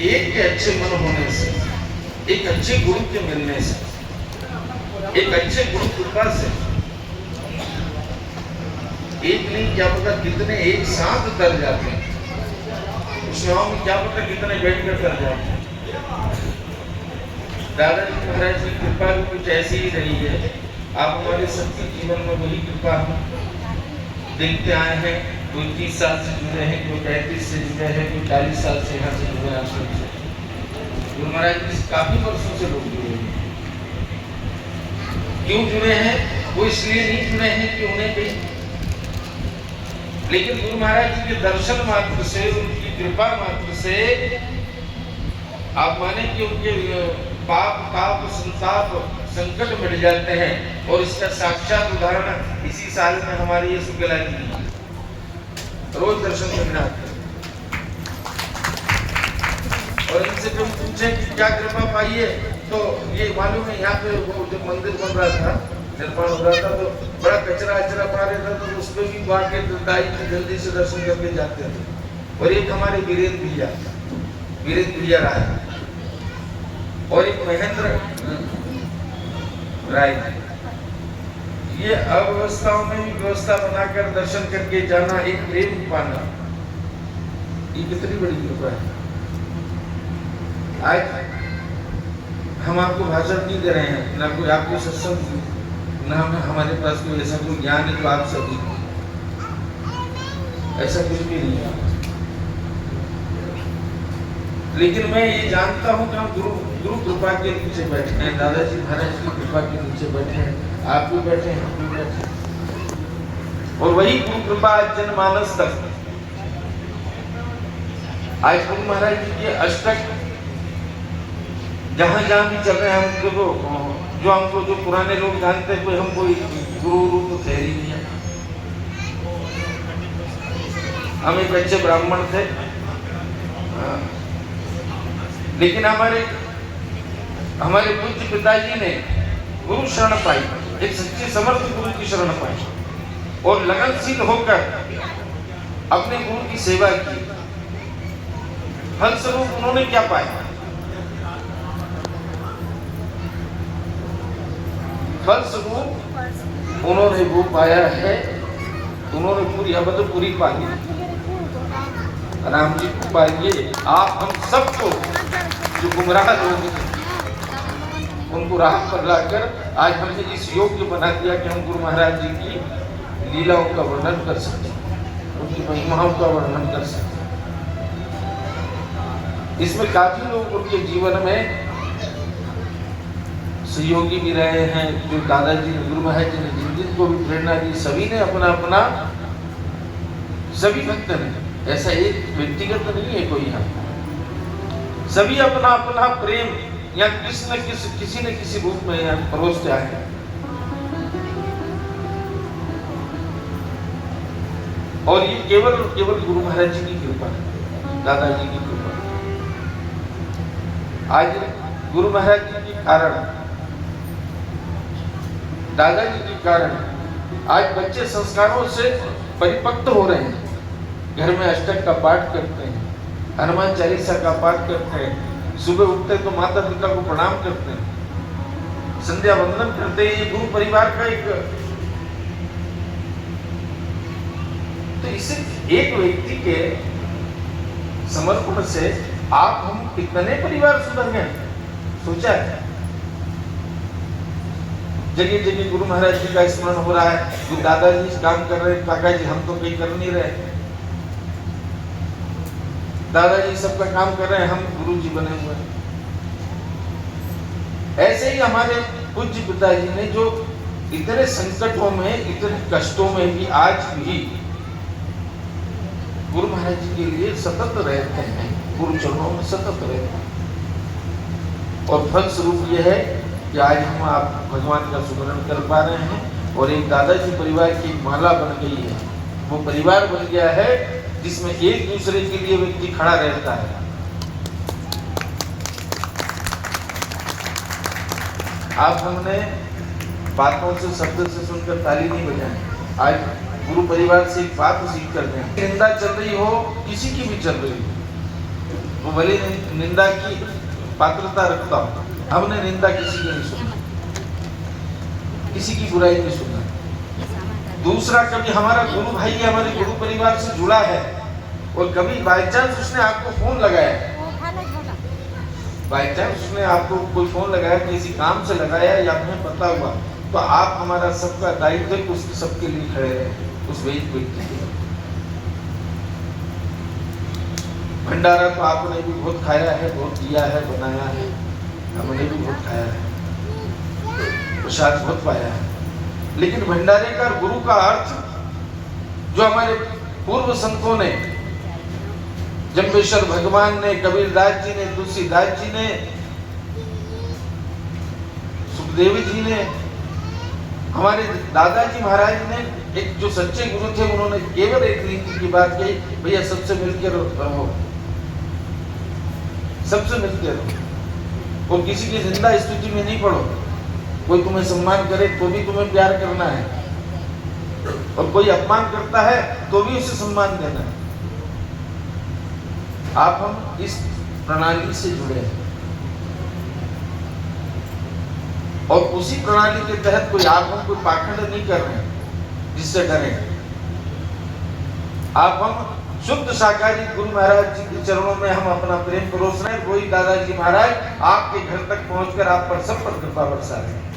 एक के अच्छे मन होने से, एक अच्छे गुरु के मिलने से, एक अच्छे गुरु कृपा से एक नहीं क्या पता कितने एक साथ तर जाते हैं। सेवाओं में क्या पता कितने बैठकर कर जाते हैं। दादाजी महाराज की कृपा भी कुछ ऐसी ही रही है। आप हमारे सबके जीवन में वही कृपा हम देखते आए हैं। कोई 30 साल से जुड़े हैं, कोई 35 से जुड़े हैं, कोई 40 साल से यहाँ से जुड़े आश्रम से। गुरु महाराज जी काफी वर्षों से लोग जुड़े हैं। क्यों जुड़े हैं? वो इसलिए नहीं जुड़े हैं कि उन्हें भी, लेकिन गुरु महाराज जी के दर्शन मात्र से, उनकी कृपा मात्र से आप माने कि उनके पाप ताप संताप संकट मिट जाते हैं। और इसका साक्षात उदाहरण इसी साल में हमारे ये सुकेला जी रोज दर्शन करने आते हैं। और इनसे जब पूछे कि क्या कृपा पाई है, तो ये मालूम है यहाँ पे वो जब मंदिर बन रहा था, निर्माण हो रहा था, तो बड़ा कचरा अचरा पड़ा रहता था, तो उसमें भी बाके दाई की जल्दी से दर्शन करके जाते थे। और एक हमारे वीरेंद्र भैया राय और एक महेंद्र राय, ये अव्यवस्थाओं में भी व्यवस्था बनाकर दर्शन करके जाना, एक प्रेम पाना, ये कितनी बड़ी कृपा है। आज हम आपको भाषण नहीं दे रहे हैं, ना कोई आपको सत्संग, ना हमारे पास कोई ऐसा कोई ज्ञान है तो आप सभी, ऐसा कुछ भी नहीं है। लेकिन मैं ये जानता हूँ कि हम गुरु कृपा के नीचे बैठे हैं, दादाजी महाराज की कृपा के नीचे बैठे हैं, आप भी बैठे हैं, हम भी बैठे हैं। और वही गुरु कृपा जनमानस तक। आज गुरु महाराज जी के अष्टक जहां जहां भी चल रहे हैं, हमको जो पुराने लोग जानते हैं, कोई हम कोई गुरु रूप तो थे ही नहीं है। हम एक अच्छे ब्राह्मण थे, लेकिन हमारे पूज्य पिताजी ने गुरु शरण पाई, एक सच्चे समर्थ गुरु की शरण पाई और लगनशील होकर अपने गुरु की सेवा की। फलस्वरूप उन्होंने क्या पाया? फलस्वरूप उन्होंने वो पाया है, उन्होंने पूरी अवध पूरी पाई। राम जी को पाइए, आप हम सबको जो गुमराह लोग हैं उनको राह पर लाकर आज हमने इस योग्य बना दिया कि हम गुरु महाराज जी की लीलाओं का वर्णन कर सकते, उनकी महिमाओं का वर्णन कर सकते। इसमें काफी लोग उनके जीवन में सहयोगी भी रहे हैं, जो दादाजी ने, गुरु महाराज जी ने जिनको भी प्रेरणा दी, सभी ने अपना अपना, सभी भक्त ने, ऐसा एक व्यक्तिगत नहीं है कोई यहाँ, सभी अपना अपना प्रेम या किसी न किसी रूप में यहाँ परोसते आए हैं। और ये केवल गुरु महाराज जी की कृपा है, दादाजी की कृपा। आज गुरु महाराज जी के कारण, दादाजी के कारण आज बच्चे संस्कारों से परिपक्व हो रहे हैं। घर में अष्टक का पाठ करते हैं, हनुमान चालीसा का पाठ करते हैं, सुबह उठते तो माता पिता को प्रणाम करते हैं, संध्या वंदन करते हैं। ये गुरु परिवार का एक, तो इससे एक व्यक्ति के समर्पण से आप हम कितने परिवार सुधर गए, सोचा है? जगह जगह गुरु महाराज जी का स्मरण हो रहा है, जो दादाजी काम कर रहे हैं, काका जी हम तो कहीं कर नहीं रहे, दादाजी सबका काम कर रहे हैं, हम गुरु जी बने हुए हैं। ऐसे ही हमारे पूज्य पिताजी ने जो इतने संकटों में, इतने कष्टों में भी आज भी गुरु महाराज जी के लिए सतत रहते हैं, गुरु चरणों में सतत रहते हैं। और फलस्वरूप यह है कि आज हम आप भगवान का सुमरण कर पा रहे हैं। और एक दादाजी परिवार की माला बन गई है, वो परिवार बन गया है जिसमें एक दूसरे के लिए व्यक्ति खड़ा रहता है। आप हमने बातों से, शब्द से सुनकर ताली नहीं बजाई, आज गुरु परिवार से एक बात सीख कर दें। निंदा चल रही हो, किसी की भी चल रही हो, वो भले निंदा की पात्रता रखता हूं, हमने निंदा किसी की नहीं सुनी, किसी की बुराई नहीं सुना। दूसरा, कभी हमारा गुरु भाई हमारे गुरु परिवार से जुड़ा है और कभी बाय चांस उसने आपको फोन लगाया, बाय चांस उसने आपको कोई फोन लगाया, किसी काम से लगाया या हमें पता हुआ, तो आप हमारा सबका दायित्व है उस सबके लिए खड़े रहे, उस व्यक्ति के लिए। भंडारा तो आपने भी बहुत खाया है, बहुत दिया है, बनाया है, हमने भी बहुत खाया है, प्रसाद बहुत पाया है। लेकिन भंडारे का गुरु का अर्थ जो हमारे पूर्व संतों ने, जम्बेश्वर भगवान ने, कबीरदास जी ने, तुलसीदास जी ने, सुखदेव जी ने, हमारे दादाजी महाराज ने, एक जो सच्चे गुरु थे, उन्होंने केवल एक नीति की बात कही, भैया सबसे मिलकर रहो, सबसे मिलकर रहो और किसी की जिंदा स्थिति में नहीं पड़ो। कोई तुम्हें सम्मान करे तो भी तुम्हें प्यार करना है और कोई अपमान करता है तो भी उसे सम्मान देना है। आप हम इस प्रणाली से जुड़े हैं और उसी प्रणाली के तहत कोई आप हम कोई पाखंड नहीं कर रहे हैं जिससे डरें। आप हम शुद्ध शाकाहारी गुरु महाराज जी के चरणों में हम अपना प्रेम परोस रहे हैं। वही दादाजी महाराज आपके घर तक पहुंचकर आप पर सब पर कृपा बरसा रहे हैं।